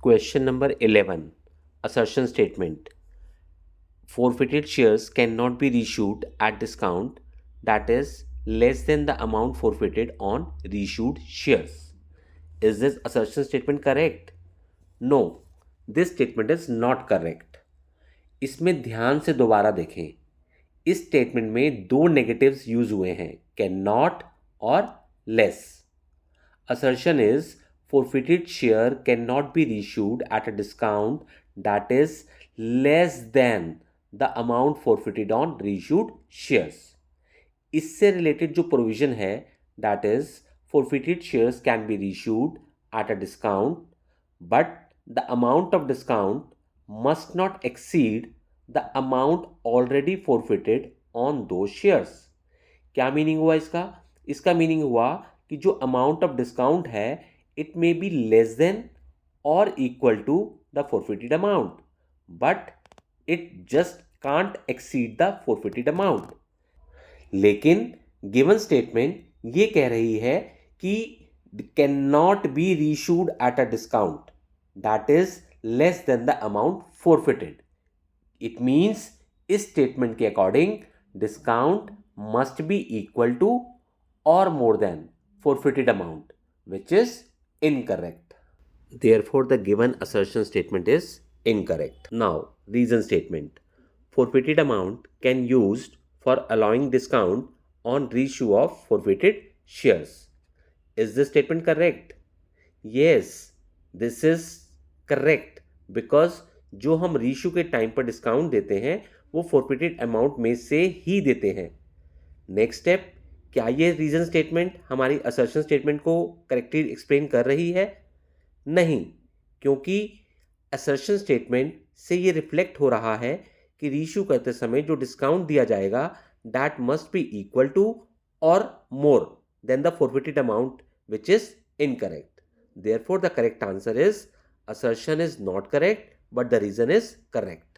Question number 11. Assertion statement. Forfeited shares cannot be reissued at discount that is less than the amount forfeited on reissued shares. Is this assertion statement correct? No, this statement is not correct. इसमें ध्यान से दोबारा देखें. इस statement में दो negatives use हुए हैं, कैन नॉट और less. Assertion is forfeited share cannot be reissued at a discount that is less than the amount forfeited on reissued shares. इससे रिलेटेड जो प्रोविजन है that is forfeited shares can be reissued at a discount but the amount of discount must not exceed the amount already forfeited on those shares. क्या meaning हुआ इसका? इसका meaning हुआ कि जो अमाउंट ऑफ डिस्काउंट है it may be less than or equal to the forfeited amount but it just can't exceed the forfeited amount. लेकिन given statement ये कह रही है कि can not be reissued at a discount that is less than the amount forfeited. It means इस statement के according discount must be equal to or more than forfeited amount, which is incorrect. Therefore, the given assertion statement is incorrect. Now, reason statement. Forfeited amount can used for allowing discount on reissue of forfeited shares. Is this statement correct? Yes, this is correct because जो हम reissue के time पर discount देते हैं वो forfeited amount में से ही देते हैं. नेक्स्ट स्टेप, क्या ये रीजन स्टेटमेंट हमारी असर्शन स्टेटमेंट को करेक्टली एक्सप्लेन कर रही है? नहीं, क्योंकि असर्शन स्टेटमेंट से ये रिफ्लेक्ट हो रहा है कि रीइश्यू करते समय जो डिस्काउंट दिया जाएगा that must be equal to or more than the forfeited amount which is incorrect. Therefore the correct answer is assertion is not correct but the reason is correct.